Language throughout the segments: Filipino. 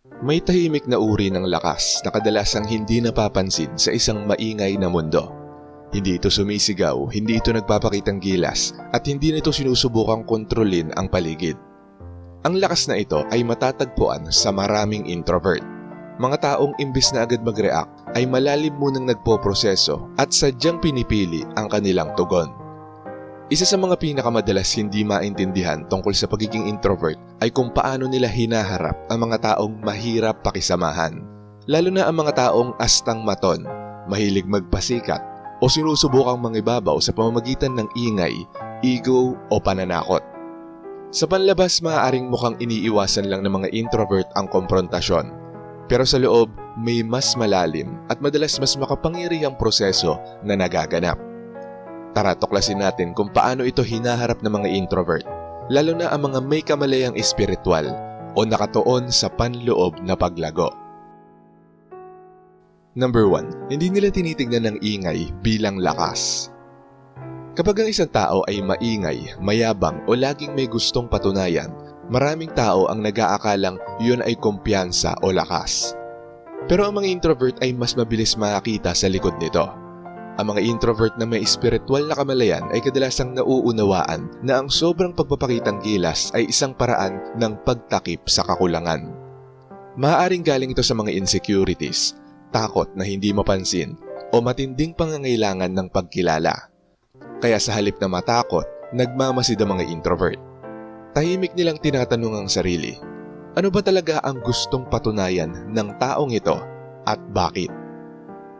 May tahimik na uri ng lakas na kadalasang hindi napapansin sa isang maingay na mundo. Hindi ito sumisigaw, hindi ito nagpapakitang gilas, at hindi nito sinusubukang kontrolin ang paligid. Ang lakas na ito ay matatagpuan sa maraming introvert. Mga taong imbis na agad mag-react ay malalim munang nagpoproseso at sadyang pinipili ang kanilang tugon. Isa sa mga pinakamadalas hindi maintindihan tungkol sa pagiging introvert ay kung paano nila hinaharap ang mga taong mahirap pakisamahan. Lalo na ang mga taong astang maton, mahilig magpasikat o sinusubukang mangibabaw sa pamamagitan ng ingay, ego o pananakot. Sa panlabas, maaaring mukhang iniiwasan lang ng mga introvert ang komprontasyon. Pero sa loob, may mas malalim at madalas mas makapangyarihang proseso na nagaganap. Tara, tuklasin natin kung paano ito hinaharap ng mga introvert, lalo na ang mga may kamalayang espiritual o nakatuon sa panloob na paglago. Number 1, hindi nila tinitignan ng ingay bilang lakas. Kapag ang isang tao ay maingay, mayabang o laging may gustong patunayan, maraming tao ang nag-aakalang yun ay kumpiyansa o lakas. Pero ang mga introvert ay mas mabilis makakita sa likod nito. Ang mga introvert na may espiritual na kamalayan ay kadalasang nauunawaan na ang sobrang pagpapakitang gilas ay isang paraan ng pagtakip sa kakulangan. Maaaring galing ito sa mga insecurities, takot na hindi mapansin, o matinding pangangailangan ng pagkilala. Kaya sa halip na matakot, nagmamasid ang mga introvert. Tahimik nilang tinatanong ang sarili, ano ba talaga ang gustong patunayan ng taong ito at bakit?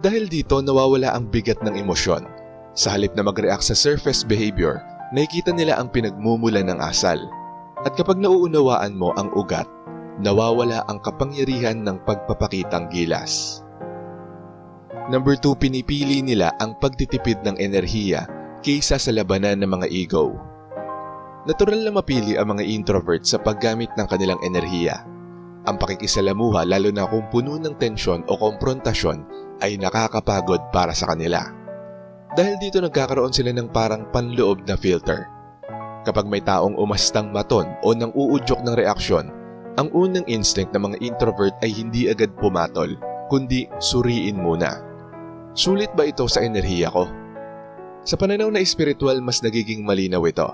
Dahil dito nawawala ang bigat ng emosyon. Sa halip na mag-react sa surface behavior, nakikita nila ang pinagmumulan ng asal. At kapag nauunawaan mo ang ugat, nawawala ang kapangyarihan ng pagpapakitang gilas. Number 2, pinipili nila ang pagtitipid ng enerhiya kaysa sa labanan ng mga ego. Natural na mapili ang mga introvert sa paggamit ng kanilang enerhiya. Ang pakikisalamuha, lalo na kung puno ng tensyon o komprontasyon, ay nakakapagod para sa kanila. Dahil dito nagkakaroon sila ng parang panloob na filter. Kapag may taong umastang maton o nang uudyok ng reaksyon, ang unang instinct ng mga introvert ay hindi agad pumatol, kundi suriin muna. Sulit ba ito sa enerhiya ko? Sa pananaw na espiritual, mas nagiging malinaw ito.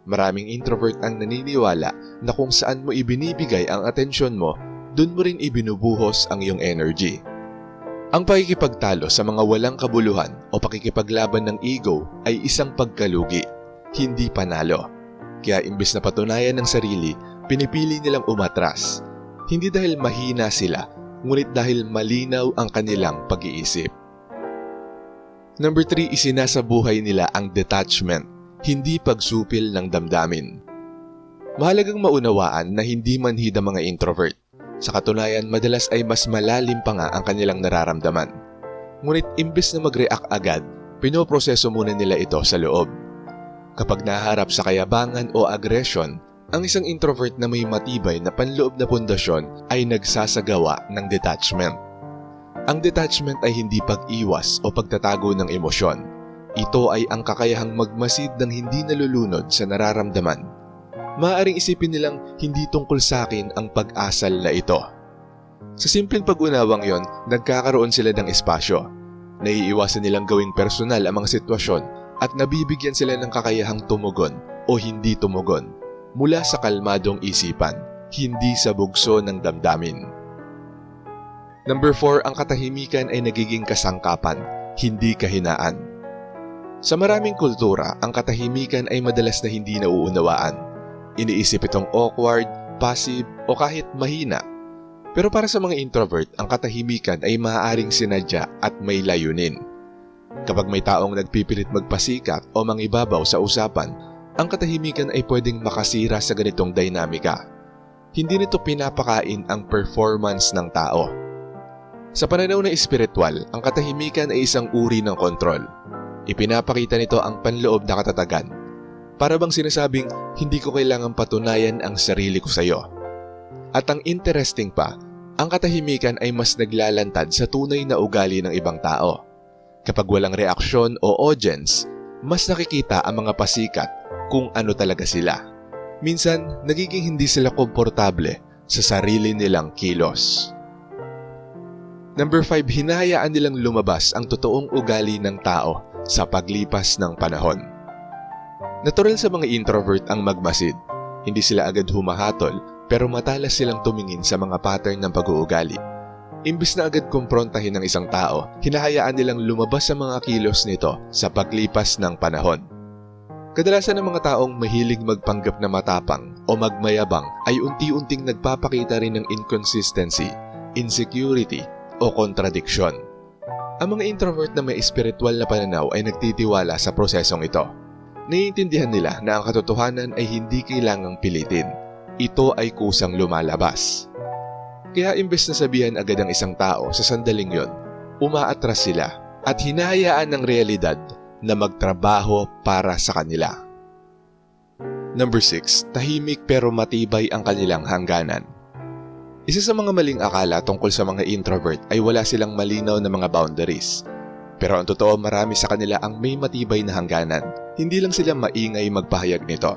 Maraming introvert ang naniniwala na kung saan mo ibinibigay ang atensyon mo, dun mo rin ibinubuhos ang iyong energy. Ang pakikipagtalo sa mga walang kabuluhan o pakikipaglaban ng ego ay isang pagkalugi, hindi panalo. Kaya imbes na patunayan ng sarili, pinipili nilang umatras. Hindi dahil mahina sila, ngunit dahil malinaw ang kanilang pag-iisip. Number 3, isinasabuhay nila ang detachment, hindi pagsupil ng damdamin. Mahalagang maunawaan na hindi manhid ang mga introvert. Sa katunayan, madalas ay mas malalim pa nga ang kanilang nararamdaman. Ngunit imbes na mag-react agad, pinoproseso muna nila ito sa loob. Kapag naharap sa kayabangan o aggression, ang isang introvert na may matibay na panloob na pundasyon ay nagsasagawa ng detachment. Ang detachment ay hindi pag-iwas o pagtatago ng emosyon. Ito ay ang kakayahang magmasid ng hindi nalulunod sa nararamdaman. Maaaring isipin nilang hindi tungkol sa akin ang pag-asal na ito. Sa simpleng pag-unawang yon, nagkakaroon sila ng espasyo. Naiiwasan nilang gawing personal ang mga sitwasyon at nabibigyan sila ng kakayahang tumugon o hindi tumugon mula sa kalmadong isipan, hindi sa bugso ng damdamin. Number 4, ang katahimikan ay nagiging kasangkapan, hindi kahinaan. Sa maraming kultura, ang katahimikan ay madalas na hindi nauunawaan. Iniisip itong awkward, passive o kahit mahina. Pero para sa mga introvert, ang katahimikan ay maaaring sinadya at may layunin. Kapag may taong nagpipilit magpasikat o mangibabaw sa usapan, ang katahimikan ay pwedeng makasira sa ganitong dinamika. Hindi nito pinapakain ang performance ng tao. Sa pananaw na espiritual, ang katahimikan ay isang uri ng kontrol. Ipinapakita nito ang panloob na katatagan. Para bang sinasabing, hindi ko kailangang patunayan ang sarili ko sa iyo. At ang interesting pa, ang katahimikan ay mas naglalantad sa tunay na ugali ng ibang tao. Kapag walang reaksyon o audience, mas nakikita ang mga pasikat kung ano talaga sila. Minsan, nagiging hindi sila komportable sa sarili nilang kilos. Number 5, hinahayaan nilang lumabas ang totoong ugali ng tao sa paglipas ng panahon. Natural sa mga introvert ang magmasid. Hindi sila agad humahatol pero matalas silang tumingin sa mga pattern ng pag-uugali. Imbis na agad kumprontahin ng isang tao, hinahayaan nilang lumabas sa mga kilos nito sa paglipas ng panahon. Kadalasan ng mga taong mahilig magpanggap na matapang o magmayabang ay unti-unting nagpapakita rin ng inconsistency, insecurity, o kontradiksyon. Ang mga introvert na may espiritual na pananaw ay nagtitiwala sa prosesong ito. Naiintindihan nila na ang katotohanan ay hindi kailangang pilitin. Ito ay kusang lumalabas. Kaya imbes na sabihan agad ang isang tao sa sandaling yon, umaatras sila at hinahayaan ng realidad na magtrabaho para sa kanila. Number 6, tahimik pero matibay ang kanilang hangganan. Isa sa mga maling akala tungkol sa mga introvert ay wala silang malinaw na mga boundaries. Pero ang totoo, marami sa kanila ang may matibay na hangganan. Hindi lang sila maingay magpahayag nito.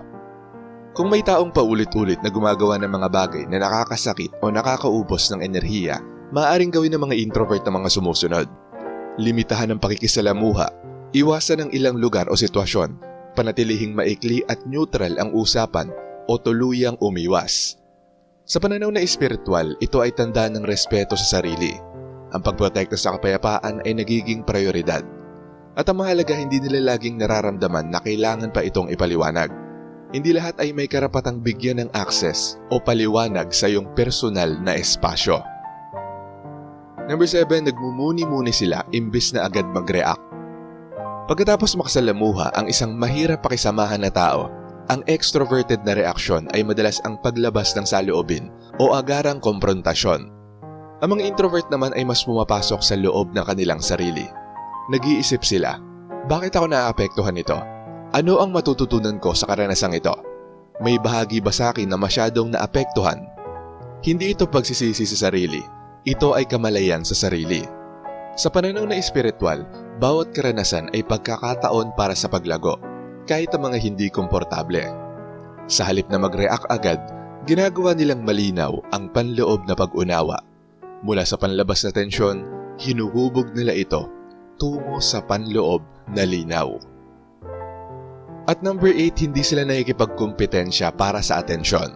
Kung may taong paulit-ulit na gumagawa ng mga bagay na nakakasakit o nakakaubos ng enerhiya, maaaring gawin ng mga introvert na mga sumusunod. Limitahan ang pakikisalamuha, iwasan ang ilang lugar o sitwasyon, panatilihing maikli at neutral ang usapan o tuluyang umiwas. Sa pananaw na espiritual, ito ay tanda ng respeto sa sarili. Ang pagprotekta sa kapayapaan ay nagiging prioridad. At ang mahalaga, hindi nila laging nararamdaman na kailangan pa itong ipaliwanag. Hindi lahat ay may karapatang bigyan ng access o paliwanag sa iyong personal na espasyo. Number 7, nagmumuni-muni sila imbis na agad mag-react. Pagkatapos makasalamuha ang isang mahirap pakisamahan na tao, ang extroverted na reaksyon ay madalas ang paglabas ng saloobin o agarang komprontasyon. Ang mga introvert naman ay mas pumapasok sa loob ng kanilang sarili. Nag-iisip sila, bakit ako naaapektuhan nito? Ano ang matututunan ko sa karanasang ito? May bahagi ba sa akin na masyadong naapektuhan? Hindi ito pagsisisi sa sarili, ito ay kamalayan sa sarili. Sa pananaw na espiritual, bawat karanasan ay pagkakataon para sa paglago, kahit ang mga hindi komportable. Sa halip na mag-react agad, ginagawa nilang malinaw ang panloob na pag-unawa. Mula sa panlabas na tensyon, hinuhubog nila ito tungo sa panloob na linaw. At number 8, hindi sila nakikipagkumpetensya para sa atensyon.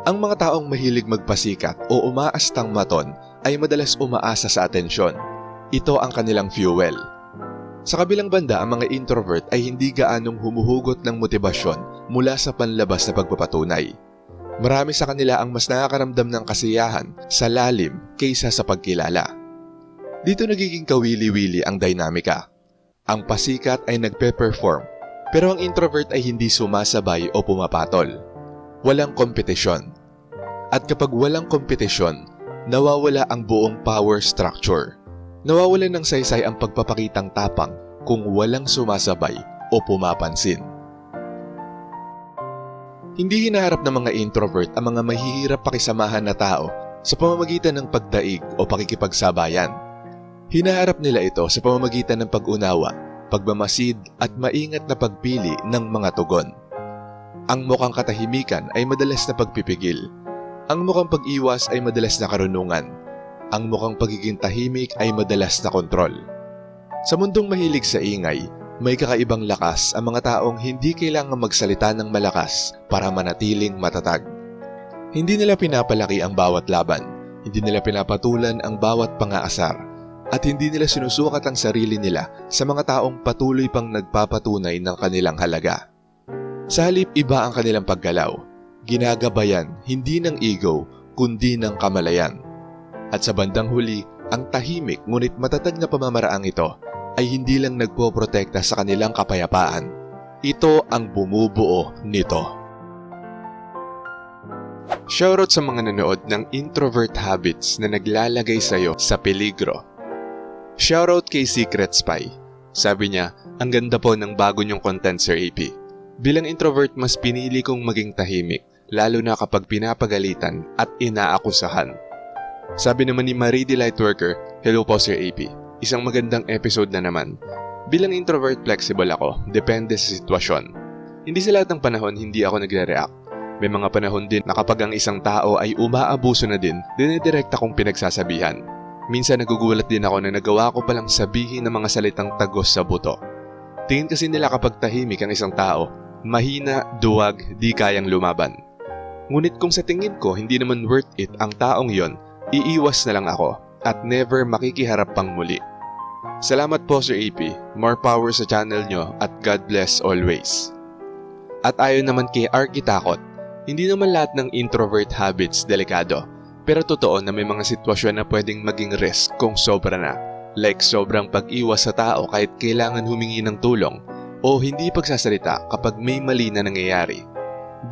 Ang mga taong mahilig magpasikat o umaastang maton ay madalas umaasa sa atensyon. Ito ang kanilang fuel. Sa kabilang banda, ang mga introvert ay hindi gaanong humuhugot ng motibasyon mula sa panlabas na pagpapatunay. Marami sa kanila ang mas nakakaramdam ng kasiyahan sa lalim kaysa sa pagkilala. Dito nagiging kawili-wili ang dinamika. Ang pasikat ay nagpe-perform, pero ang introvert ay hindi sumasabay o pumapatol. Walang kompetisyon. At kapag walang kompetisyon, nawawala ang buong power structure. Nawawala ng saysay ang pagpapakitang tapang kung walang sumasabay o pumapansin. Hindi hinaharap ng mga introvert ang mga mahihirap pakisamahan na tao sa pamamagitan ng pagdaig o pakikipagsabayan. Hinaharap nila ito sa pamamagitan ng pag-unawa, pagmamasid at maingat na pagpili ng mga tugon. Ang mukhang katahimikan ay madalas na pagpipigil. Ang mukhang pag-iwas ay madalas na karunungan. Ang mukhang pagiging tahimik ay madalas na kontrol. Sa mundong mahilig sa ingay, may kakaibang lakas ang mga taong hindi kailangang magsalita ng malakas para manatiling matatag. Hindi nila pinapalaki ang bawat laban, hindi nila pinapatulan ang bawat pangaasar, at hindi nila sinusukat ang sarili nila sa mga taong patuloy pang nagpapatunay ng kanilang halaga. Sa halip, iba ang kanilang paggalaw. Ginagabayan hindi ng ego, kundi ng kamalayan. At sa bandang huli, ang tahimik ngunit matatag na pamamaraang ito ay hindi lang nagpoprotekta sa kanilang kapayapaan. Ito ang bumubuo nito. Shoutout sa mga nanood ng Introvert Habits na naglalagay sa'yo sa peligro. Shoutout kay Secret Spy. Sabi niya, ang ganda po ng bago niyong content, Sir AP. Bilang introvert, mas pinili kong maging tahimik, lalo na kapag pinapagalitan at inaakusahan. Sabi naman ni Marie the Lightworker, hello po Sir AP. Isang magandang episode na naman. Bilang introvert, flexible ako, depende sa sitwasyon. Hindi sa lahat ng panahon hindi ako nagre-react. May mga panahon din na kapag ang isang tao ay umaabuso na din, dinidirekta kong pinagsasabihan. Minsan nagugulat din ako na nagawa ko palang sabihin ng mga salitang tagos sa buto. Tingin kasi nila kapag tahimik ang isang tao, mahina, duwag, di kayang lumaban. Ngunit kung sa tingin ko hindi naman worth it ang taong yon, iiwas na lang ako at never makikiharap pang muli. Salamat po Sir AP, more power sa channel nyo at God bless always. At ayon naman kay Arkitakot, hindi naman lahat ng introvert habits delikado, pero totoo na may mga sitwasyon na pwedeng maging risk kung sobra na, like sobrang pag-iwas sa tao kahit kailangan humingi ng tulong o hindi pagsasalita kapag may mali na nangyayari.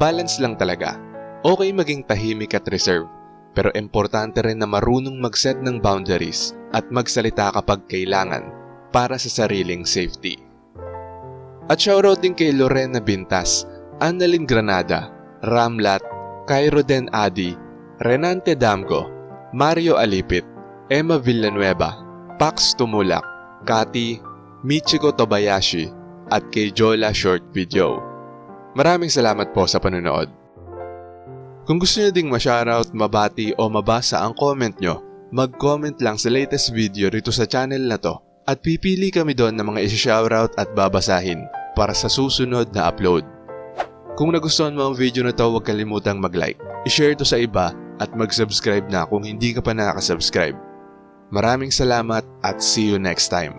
Balance lang talaga. Okay maging tahimik at reserve, pero importante rin na marunong mag-set ng boundaries at magsalita kapag kailangan para sa sariling safety. At shoutout din kay Lorena Bintas, Annalyn Granada, Ramlat, Cairo Den Adi, Renante Damgo, Mario Alipit, Emma Villanueva, Pax Tumulak, Kati, Michiko Tobayashi, at kay Jola Short Video. Maraming salamat po sa panonood. Kung gusto nyo ding ma-shoutout, mabati o mabasa ang comment nyo, mag-comment lang sa latest video rito sa channel na to at pipili kami doon ng mga isi-shoutout at babasahin para sa susunod na upload. Kung nagustuhan mo ang video na to, huwag kalimutang mag-like, i-share to sa iba at mag-subscribe na kung hindi ka pa nakaka-subscribe. Maraming salamat at see you next time.